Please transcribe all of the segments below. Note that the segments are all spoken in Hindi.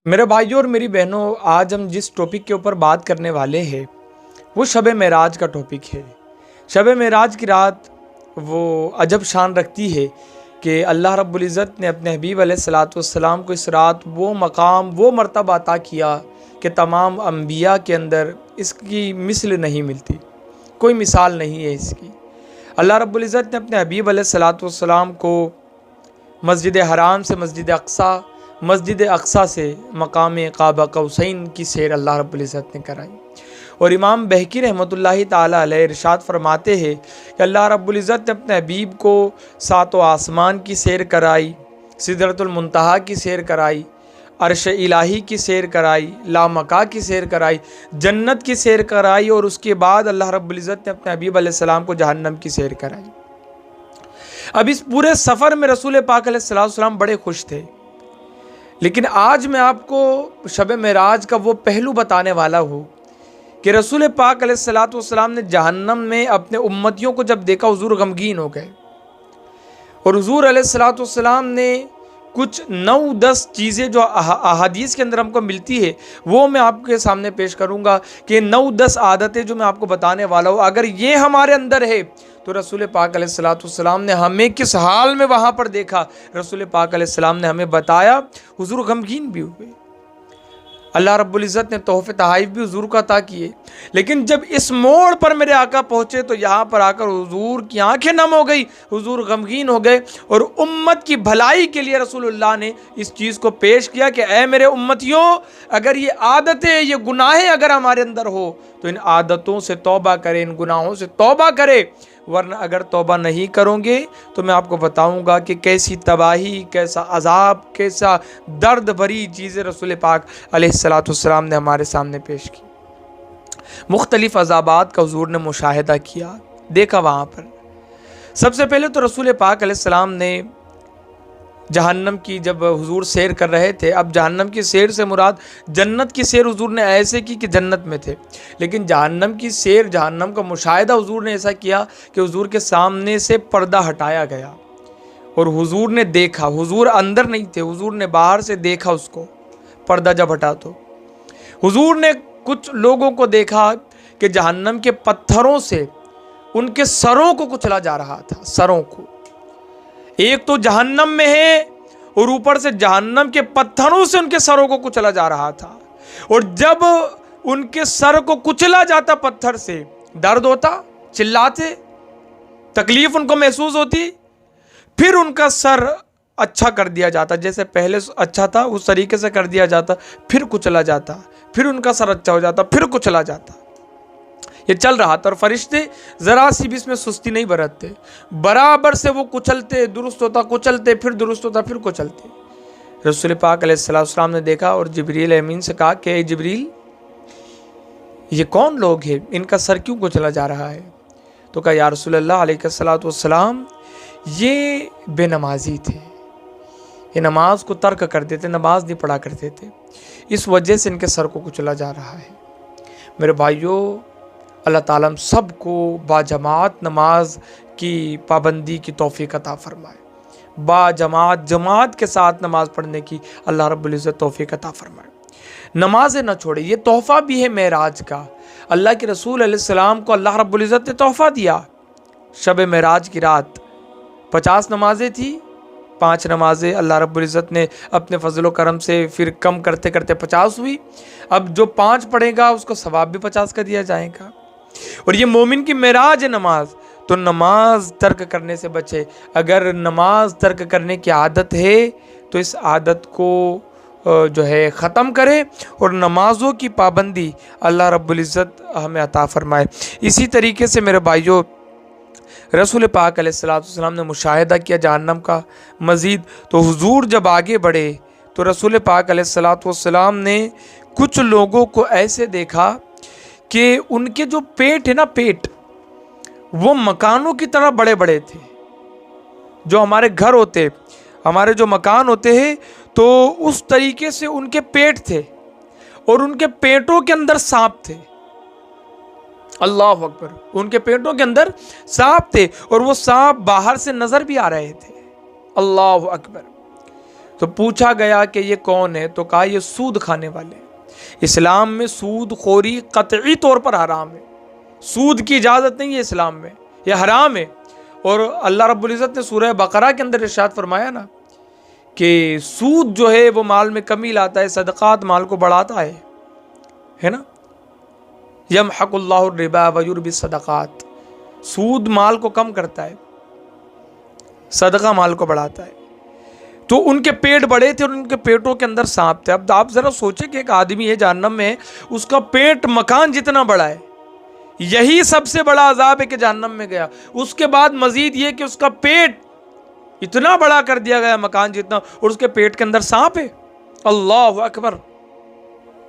मेरे भाइयों और मेरी बहनों, आज हम जिस टॉपिक के ऊपर बात करने वाले हैं वो शब मेराज का टॉपिक है। शब मेराज की रात वो अजब शान रखती है कि अल्लाह रब्बुल इज़्ज़त ने अपने हबीब अलैहिस्सलातु वस्सलाम को इस रात वो मकाम वो मर्तबा अता किया कि तमाम अम्बिया के अंदर इसकी मिसल नहीं मिलती, कोई मिसाल नहीं है इसकी। अल्लाह रब्बुल इज़्ज़त ने अपने हबीब अलैहिस्सलातु वस्सलाम को मस्जिद हराम से मस्जिद अक्सा से मकाम काबा कौसैन की सैर अल्लाह रब्बुल इज़्ज़त ने कराई। और इमाम बहकी रहमतुल्लाहि ताला अलैह इरशाद फरमाते हैं कि अल्लाह रब्बुल इज़्ज़त ने अपने हबीब को सातों आसमान की सैर कराई, सिदरतुल मुंतहा की सैर कराई, अर्श इलाही की सैर कराई, लामका की सैर कराई, जन्नत की सैर कराई, और उसके बाद अल्लाह रब्बुल इज़्ज़त ने अपने हबीब अलैहिस्सलाम को जहन्नम की सैर कराई। अब इस पूरे सफ़र में रसूल पाक अलैहिस्सलाम बड़े खुश थे, लेकिन आज मैं आपको शब मेराज का वो पहलू बताने वाला हूँ कि रसूल पाक अलैहिस्सलाम ने जहन्नम में अपने उम्मतियों को जब देखा, हुजूर गमगीन हो गए। और हुजूर अलैहिस्सलाम ने कुछ 9-10 चीज़ें जो अहादीस के अंदर हमको मिलती है वो मैं आपके सामने पेश करूँगा कि 9-10 आदतें जो मैं आपको बताने वाला हूँ, अगर ये हमारे अंदर है तो रसूल पाक अलैहिस्सलाम ने हमें किस हाल में वहाँ पर देखा, रसूल पाक अलैहिस्सलाम ने हमें बताया। हुजूर गमगीन भी हुए, अल्लाह रब्बुल इज़्ज़त ने तोहफ़े तहाइफ भी हुजूर को अता किए। लेकिन जब इस मोड़ पर मेरे आका पहुँचे तो यहाँ पर आकर हुजूर की आंखें नम हो गई, हुजूर गमगीन हो गए। और उम्मत की भलाई के लिए रसूलुल्लाह ने इस चीज़ को पेश किया कि ऐ मेरे उम्मतियों, अगर ये आदतें, ये गुनाहें अगर हमारे अंदर हो तो इन आदतों से तौबा करें, इन गुनाहों से तौबा करें, वरना अगर तौबा नहीं करोगे तो मैं आपको बताऊंगा कि कैसी तबाही, कैसा अजाब, कैसा दर्द भरी चीज़ें रसूल पाक अलैहिस्सलाम ने हमारे सामने पेश की। मुख्तलिफ अजाबात का हुजूर ने मुशाहिदा किया, देखा। वहाँ पर सबसे पहले तो रसूल पाक अलैहिस्सलाम ने जहन्नम की जब हुजूर सैर कर रहे थे, अब जहन्नम की सैर से मुराद जन्नत की सैर हुजूर ने ऐसे की कि जन्नत में थे, लेकिन जहन्नम की सैर, जहन्नम का मुशाहिदा हुजूर ने ऐसा किया कि हुजूर के सामने से पर्दा हटाया गया और हुजूर ने देखा। हुजूर अंदर नहीं थे, हुजूर ने बाहर से देखा उसको, पर्दा जब हटा तो हुजूर ने कुछ लोगों को देखा कि जहन्नम के पत्थरों से उनके सरों को कुचला जा रहा था। सरों को, एक तो जहन्नम में है और ऊपर से जहन्नम के पत्थरों से उनके सरों को कुचला जा रहा था। और जब उनके सर को कुचला जाता पत्थर से, दर्द होता, चिल्लाते, तकलीफ उनको महसूस होती, फिर उनका सर अच्छा कर दिया जाता, जैसे पहले अच्छा था उस तरीके से कर दिया जाता, फिर कुचला जाता, फिर उनका सर अच्छा हो जाता, फिर कुचला जाता। ये चल रहा था और फरिश्ते ज़रा सी भी इसमें सुस्ती नहीं बरतते, बराबर से वो कुचलते, दुरुस्त होता, कुचलते, फिर दुरुस्त होता, फिर कुचलते। रसूल पाक अलैहिस्सलाम ने देखा और जिब्रील अमीन से कहा कि जिब्रील, ये कौन लोग हैं, इनका सर क्यों कुचला जा रहा है? तो कहा, या रसूलल्लाह अलैहिस्सलातु वस्सलाम, ये बेनमाजी थे, ये नमाज को तर्क कर देते, नमाज नहीं पढ़ा करते थे, इस वजह से इनके सर को कुचला जा रहा है। मेरे भाइयों, अल्लाह ताला हम सबको बाजमात नमाज की पाबंदी की तौफीक अता फरमाए, जमात के साथ नमाज पढ़ने की अल्लाह रब्बुल इज़्ज़त तौफीक अता फरमाए। नमाज़ें न छोड़े, ये तोहफ़ा भी है मेराज का। अल्लाह के रसूल अलैहिस्सलाम को अल्लाह रब्बुल इज़्ज़त ने तोहफ़ा दिया। शब मेराज की रात 50 नमाजें थी, 5 नमाजें अल्लाह रब्बुल इज़्ज़त ने अपने फजल करम से फिर कम करते करते 50 हुई। अब जो 5 पढ़ेगा उसको सवाब भी 50 का दिया जाएगा। और ये मोमिन की मेराज है नमाज, तो नमाज तर्क करने से बचे। अगर नमाज तर्क करने की आदत है तो इस आदत को जो है ख़त्म करे और नमाज़ों की पाबंदी अल्लाह रब्बुल इज़्ज़त हमें अता फ़रमाए। इसी तरीके से मेरे भाइयों, रसूल पाक अलैहिस्सलाम ने मुशाहिदा किया जहन्नम का मज़ीद, तो हुजूर जब आगे बढ़े तो रसूल पाक अलैहिस्सलाम ने कुछ लोगों को ऐसे देखा कि उनके जो पेट है ना, पेट वो मकानों की तरह बड़े बड़े थे। जो हमारे घर होते, हमारे जो मकान होते हैं, तो उस तरीके से उनके पेट थे और उनके पेटों के अंदर सांप थे। अल्लाह अकबर, उनके पेटों के अंदर सांप थे और वो सांप बाहर से नजर भी आ रहे थे। अल्लाह अकबर। तो पूछा गया कि ये कौन है, तो कहा ये सूद खाने वाले। इस्लाम में सूद खोरी कतई तौर पर हराम है, सूद की इजाज़त नहीं है इस्लाम में, ये हराम है। और अल्लाह रब्बुल इज़्ज़त ने सूरह बकरा के अंदर इरशाद फरमाया ना कि सूद जो है वो माल में कमी लाता है, सदक़ात माल को बढ़ाता है ना। यमहकुल्लाहु रिबा व युरबी सदक़ात, सूद माल को कम करता है, सदका माल को बढ़ाता है। तो उनके पेट बड़े थे और उनके पेटों के अंदर सांप थे। अब आप जरा सोचे कि एक आदमी है जहन्नम में, उसका पेट मकान जितना बड़ा है, यही सबसे बड़ा अजाब है कि जहन्नम में गया। उसके बाद मजीद ये कि उसका पेट इतना बड़ा कर दिया गया मकान जितना, और उसके पेट के अंदर सांप है। अल्लाह अकबर।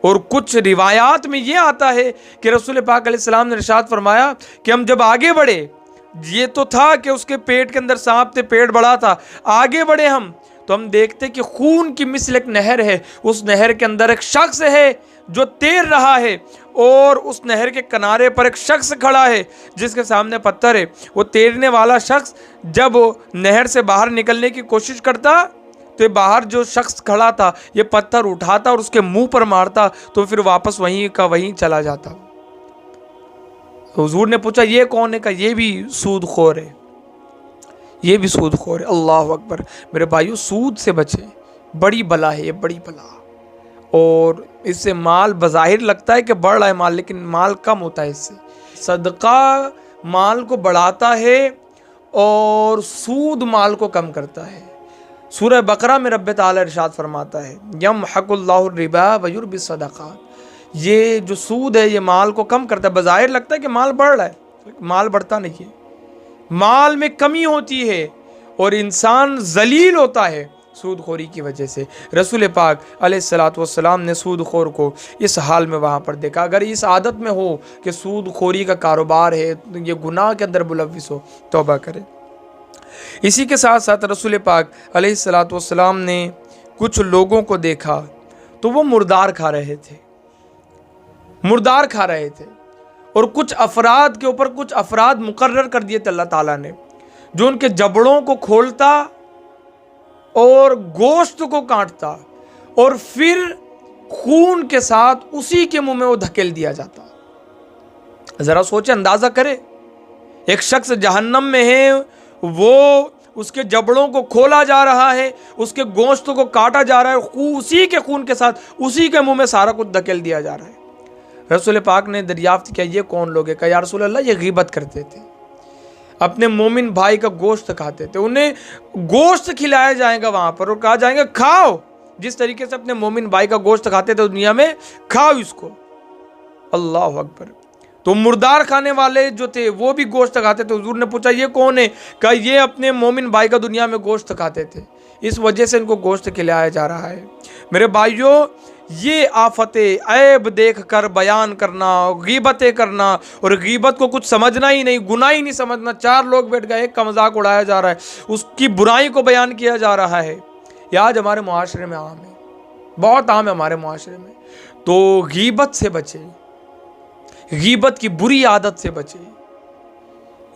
और कुछ रिवायात में ये आता है कि रसूल पाक अलैहिस्सलाम ने इरशाद फरमाया कि हम जब आगे बढ़े, ये तो था कि उसके पेट के अंदर सांप थे, पेट बड़ा था, आगे बढ़े हम तो हम देखते कि खून की मिसल एक नहर है, उस नहर के अंदर एक शख्स है जो तैर रहा है, और उस नहर के किनारे पर एक शख्स खड़ा है जिसके सामने पत्थर है। वो तैरने वाला शख्स जब नहर से बाहर निकलने की कोशिश करता तो बाहर जो शख्स खड़ा था ये पत्थर उठाता और उसके मुंह पर मारता, तो फिर वापस वहीं का वहीं चला जाता। तो हुजूर ने पूछा ये कौन है? का ये भी सूदखोर है, ये भी सूदखोर है। अल्लाह अकबर। मेरे भाइयों, सूद से बचे, बड़ी बला है ये, बड़ी बला। और इससे माल बज़ाहिर लगता है कि बढ़ रहा है माल, लेकिन माल कम होता है इससे। सदका माल को बढ़ाता है और सूद माल को कम करता है। सूरह बकरा में रब्बे ताला इरशाद फरमाता है यमहकुल्लाहु रिबा व युरबी सदक़ात, ये जो सूद है ये माल को कम करता है। बज़ाहिर लगता है कि माल बढ़ रहा है, माल बढ़ता नहीं है, माल में कमी होती है और इंसान जलील होता है सूदखोरी की वजह से। रसूल पाक अलैहिस्सलातु वस्सलाम ने सूदखोर को इस हाल में वहाँ पर देखा। अगर इस आदत में हो कि सूदखोरी का कारोबार है, ये गुनाह के अंदर मुलव्विस हो, तौबा करे। इसी के साथ साथ रसूल पाक अलैहिस्सलातु वस्सलाम ने कुछ लोगों को देखा तो वो मुर्दार खा रहे थे, मुर्दार खा रहे थे। और कुछ अफराद के ऊपर कुछ अफराद मुकर्रर कर दिए थे अल्लाह ताला ने, जो उनके जबड़ों को खोलता और गोश्त को काटता और फिर खून के साथ उसी के मुंह में वो धकेल दिया जाता। जरा सोचे, अंदाजा करे, एक शख्स जहन्नम में है, वो उसके जबड़ों को खोला जा रहा है, उसके गोश्त को काटा जा रहा है, उसी के खून के साथ उसी के मुंह में सारा कुछ धकेल दिया जा रहा है। रसूल पाक ने दरियाफ्त किया ये कौन लोग हैं? कहा या रसूल अल्लाह, ये गीबत करते थे, अपने मोमिन भाई का गोश्त खाते थे। उन्हें गोश्त खिलाया जाएगा वहां पर और कहा जाएगा खाओ, जिस तरीके से अपने मोमिन भाई का गोश्त खाते थे दुनिया में, खाओ इसको। अल्लाह अकबर। तो मुर्दार खाने वाले जो थे वो भी गोश्त खाते थे। हुजूर ने पूछा ये कौन है? कहा ये अपने मोमिन भाई का दुनिया में गोश्त खाते थे, इस वजह से इनको गोश्त खिलाया जा रहा है। मेरे भाइयों, ये आफतें, ऐब देख कर बयान करना, गीबतें करना, और गीबत को कुछ समझना ही नहीं, गुनाह ही नहीं समझना। चार लोग बैठ गए, एक का मजाक उड़ाया जा रहा है, उसकी बुराई को बयान किया जा रहा है, यह आज हमारे मुआशरे में आम है, बहुत आम है हमारे मुआशरे में। तो गीबत से बचे, गीबत की बुरी आदत से बचे।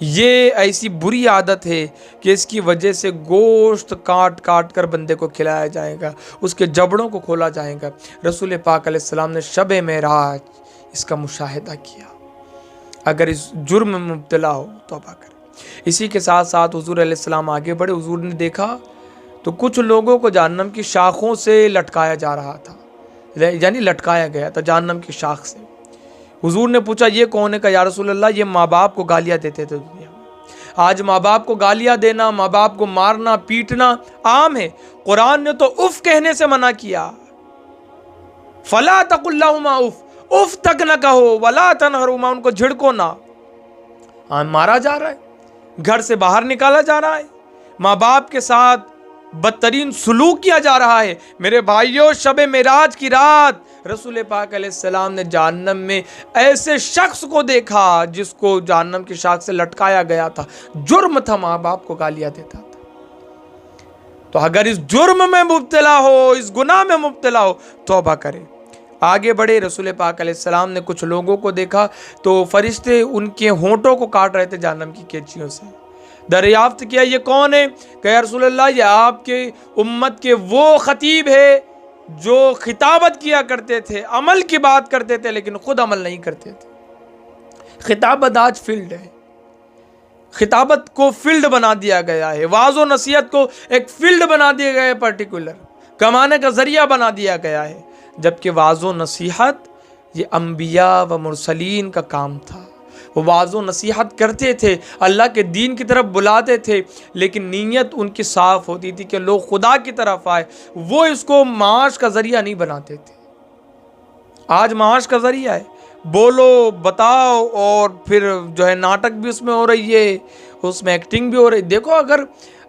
ये ऐसी बुरी आदत है कि इसकी वजह से गोश्त काट काट कर बंदे को खिलाया जाएगा, उसके जबड़ों को खोला जाएगा। रसूल पाक अलैहिस्सलाम ने शब मेराज इसका मुशाहिदा किया। अगर इस जुर्म में मुब्तला हो तौबा कर। इसी के साथ साथ हुजूर अलैहिस्सलाम आगे बढ़े। हुजूर ने देखा तो कुछ लोगों को जहन्नम की शाखों से लटकाया जा रहा था, यानी लटकाया गया था जहन्नम की शाख से। हुजूर ने पूछा ये कौन है? का या रसूल अल्लाह, ये माँ बाप को गालियाँ देते थे दुनिया में। आज माँ बाप को गालियाँ देना, माँ बाप को मारना पीटना आम है। कुरान ने तो उफ कहने से मना किया, फला तकुल्लाहुमा उफ, उफ तक न कहो, वला तनहरुमा, उनको झिड़को ना। मारा जा रहा है, घर से बाहर निकाला जा रहा है, माँ बाप के साथ बदतरीन सुलूक किया जा रहा है। मेरे भाइयों, शब मेराज की रात रसूल पाक अलैहिस्सलाम ने जहन्नम में ऐसे शख्स को देखा जिसको जहन्नम की शाख से लटकाया गया था। जुर्म था, माँ बाप को गालियां देता था। तो अगर इस जुर्म में मुब्तला हो, इस गुनाह में मुब्तला हो, तौबा करे, आगे बढ़े। रसूल पाक अलैहिस्सलाम ने कुछ लोगों को देखा तो फरिश्ते उनके होंठों को काट रहे थे जहन्नम की कैंचियों से। दरियाफ्त किया ये कौन है? कहा या रसूलल्लाह ये आपके उम्मत के वो खतीब है जो खिताबत किया करते थे, अमल की बात करते थे लेकिन खुद अमल नहीं करते थे। खिताबत आज फील्ड है, खिताबत को फील्ड बना दिया गया है, वाज़ो नसीहत को एक फील्ड बना दिया गया है, पर्टिकुलर कमाने का जरिया बना दिया गया है। जबकि वाज़ो नसीहत ये अंबिया व मुरसलीन का काम था। वो वाज़ो नसीहत करते थे, अल्लाह के दीन की तरफ बुलाते थे, लेकिन नीयत उनकी साफ़ होती थी कि लोग खुदा की तरफ आए। वो इसको माश का ज़रिया नहीं बनाते थे। आज माश का ज़रिया है, बोलो बताओ और फिर जो है नाटक भी उसमें हो रही है, उसमें एक्टिंग भी हो रही है। देखो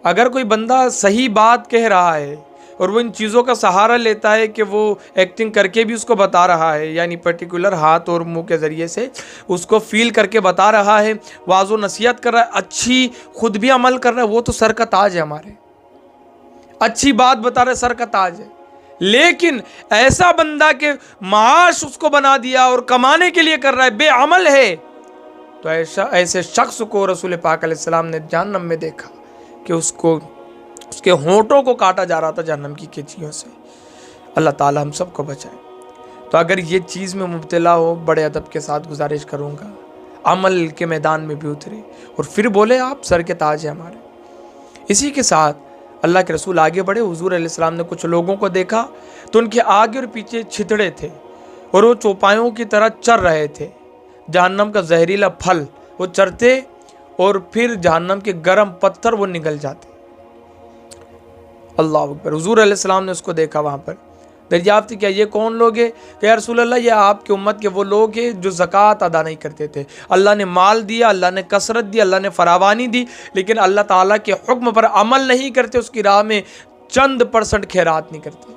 अगर कोई बंदा सही बात कह रहा है और वो इन चीज़ों का सहारा लेता है कि वो एक्टिंग करके भी उसको बता रहा है, यानी पर्टिकुलर हाथ और मुंह के ज़रिए से उसको फील करके बता रहा है, वाज़ो नसीहत कर रहा है, अच्छी खुद भी अमल कर रहा है, वो तो सर का ताज है हमारे। अच्छी बात बता रहे, सर का ताज है। लेकिन ऐसा बंदा के माश उसको बना दिया और कमाने के लिए कर रहा है, बेअमल है, तो ऐसे शख्स को रसूल पाक अलैहिस्सलाम ने जहन्नम में देखा कि उसके होंठों को काटा जा रहा था जहन्नम की कैंचियों से। अल्लाह ताला हम सबको बचाए। तो अगर ये चीज़ में मुब्तला हो, बड़े अदब के साथ गुजारिश करूँगा अमल के मैदान में भी उतरे और फिर बोले आप सर के ताज है हमारे। इसी के साथ अल्लाह के रसूल आगे बढ़े। हुजूर अलैहिस्सलाम ने कुछ लोगों को देखा तो उनके आगे और पीछे छितड़े थे और वो चौपायों की तरह चर रहे थे। जहन्नम का जहरीला फल वो चरते और फिर जहन्नम के गर्म पत्थर वो निगल जाते। अल्लाह अकबर। हुजूर अलैहिस्सलाम ने उसको देखा, वहाँ पर दरियाफ्त किया ये कौन लोग है? कि या रसूल अल्लाह ये आपकी उम्मत के वो लोग हैं जो ज़कात अदा नहीं करते थे। अल्लाह ने माल दिया, अल्लाह ने कसरत दी, अल्लाह ने फरावानी दी, लेकिन अल्लाह ताला के हुक्म पर अमल नहीं करते, उसकी राह में चंद % खैरात नहीं करते,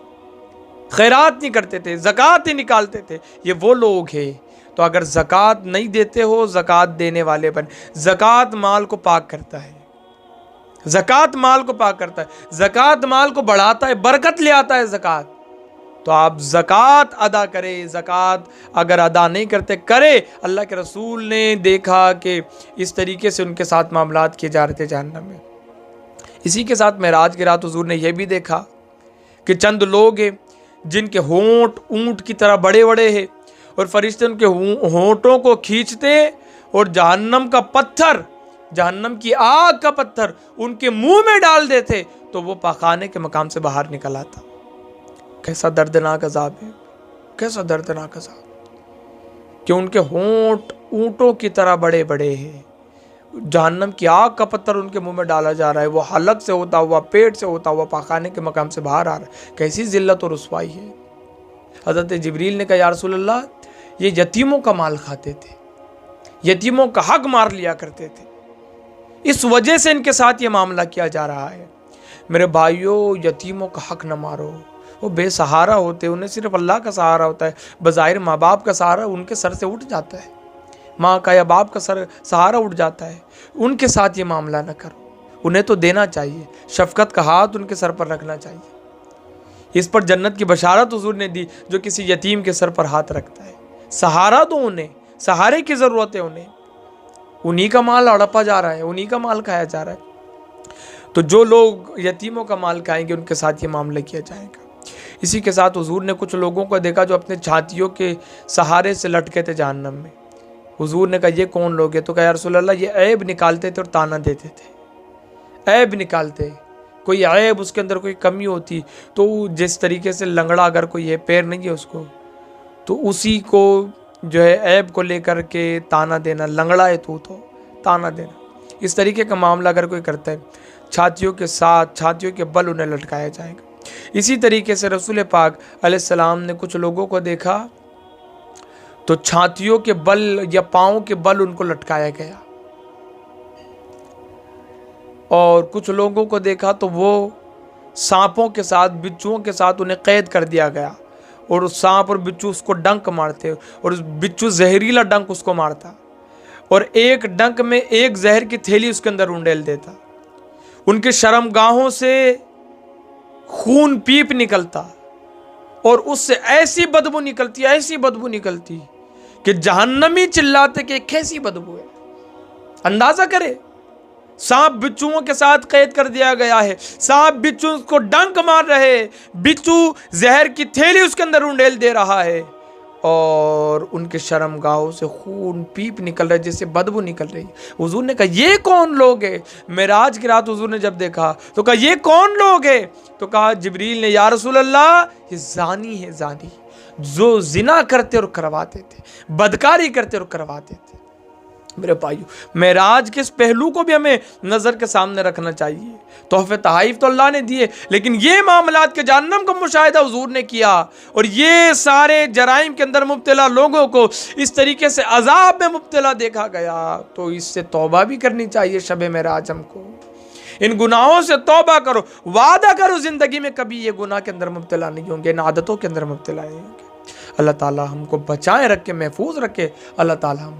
खैरात नहीं करते थे, ज़कात नहीं निकालते थे। ये वो लोग हैं। तो अगर ज़कात नहीं देते हो, ज़कात देने वाले बन। ज़कात माल को पाक करता है, ज़कात माल को पाक करता है, ज़कात माल को बढ़ाता है, बरकत ले आता है ज़कात। तो आप ज़कात अदा करें। ज़कात अगर अदा नहीं करते, करे। अल्लाह के रसूल ने देखा कि इस तरीके से उनके साथ मामलात किए जा रहे थे जहन्नम में। इसी के साथ मेराज की रात हुजूर ने यह भी देखा कि चंद लोग हैं जिनके होंठ ऊंट की तरह बड़े बड़े हैं और फरिश्ते उनके होंठों को खींचते और जहन्नम का पत्थर, जहन्नम की आग का पत्थर उनके मुंह में डाल देते तो वो पाखाने के मकाम से बाहर निकल आता। कैसा दर्दनाक अजाब है, कैसा दर्दनाक अजाब कि उनके होंठ ऊंटों की तरह बड़े बड़े हैं। जहन्नम की आग का पत्थर उनके मुंह में डाला जा रहा है, वो हलक से होता हुआ, पेट से होता हुआ पाखाने के मकाम से बाहर आ रहा है। कैसी जिल्लत और रुसवाई है। हज़रत जिब्रील ने कहा या रसूल अल्लाह ये यतीमों का माल खाते थे, यतीमों का हक मार लिया करते थे, इस वजह से इनके साथ ये मामला किया जा रहा है। मेरे भाइयों, यतीमों का हक न मारो, वो बेसहारा होते, उन्हें सिर्फ अल्लाह का सहारा होता है। बज़ाहिर माँ बाप का सहारा उनके सर से उठ जाता है, माँ का या बाप का सहारा उठ जाता है। उनके साथ ये मामला न करो, उन्हें तो देना चाहिए, शफकत का हाथ उनके सर पर रखना चाहिए। इस पर जन्नत की बशारत हुजूर ने दी जो किसी यतीम के सर पर हाथ रखता है। सहारा दो उन्हें, सहारे की ज़रूरत है उन्हें। उन्हीं का माल हड़पा जा रहा है, उन्हीं का माल खाया जा रहा है। तो जो लोग यतीमों का माल खाएंगे उनके साथ ये मामला किया जाएगा। इसी के साथ हुजूर ने कुछ लोगों को देखा जो अपने छातियों के सहारे से लटके थे जहन्नम में। हुजूर ने कहा ये कौन लोग हैं? तो कहा या रसूल अल्लाह ये ऐब निकालते थे और ताना देते थे। ऐब निकालते, कोई ऐब उसके अंदर कोई कमी होती तो जिस तरीके से लंगड़ा अगर कोई है, पैर नहीं है उसको, तो उसी को जो है ऐब को लेकर के ताना देना, लंगड़ा है तो ताना देना, इस तरीके का मामला अगर कोई करता है, छातियों के साथ, छातियों के बल उन्हें लटकाया जाएगा। इसी तरीके से रसूल पाक अलैहिस्सलाम ने कुछ लोगों को देखा तो छातियों के बल या पाँव के बल उनको लटकाया गया, और कुछ लोगों को देखा तो वो सांपों के साथ, बिच्छुओं के साथ उन्हें कैद कर दिया गया, और उस सांप और बिच्छू उसको डंक मारते और उस बिच्छू जहरीला डंक उसको मारता, और एक डंक में एक जहर की थैली उसके अंदर उंडेल देता। उनके शर्मगाहों से खून पीप निकलता और उससे ऐसी बदबू निकलती, ऐसी बदबू निकलती कि जहन्नमी चिल्लाते कि कैसी बदबू है। अंदाजा करे सांप बिच्छुओं के साथ कैद कर दिया गया है, सांप बिच्छू को डंक मार रहे, बिच्छू जहर की थैली उसके अंदर उंडेल दे रहा है और उनके शर्मगाहों से खून पीप निकल रहा है, जैसे बदबू निकल रही। हुजूर ने कहा ये कौन लोग है? मेराज की रात हुजूर ने जब देखा तो कहा ये कौन लोग है? तो कहा जिब्रील ने, या रसूल अल्लाह ये जानी है, जानी जो जिना करते और करवाते थे, बदकारी करते और करवाते थे। मेरे भाइयों, मेराज के इस पहलू को भी हमें नजर के सामने रखना चाहिए। तोहफे तहाइफ तो अल्लाह ने दिए, लेकिन ये मामलात के जहन्नम का मुशाहिदा हुजूर ने किया और ये सारे जराइम के अंदर मुब्तला लोगों को इस तरीके से अजाब में मुब्तला देखा गया, तो इससे तौबा भी करनी चाहिए। शब मेराज हमको इन गुनाहों से तौबा करो, वादा करो जिंदगी में कभी ये गुनाह के अंदर मुब्तला नहीं होंगे, इन आदतों के अंदर मुब्तला नहीं होंगे। अल्लाह ताला हमको बचाए रखे, महफूज रखे। अल्लाह ताला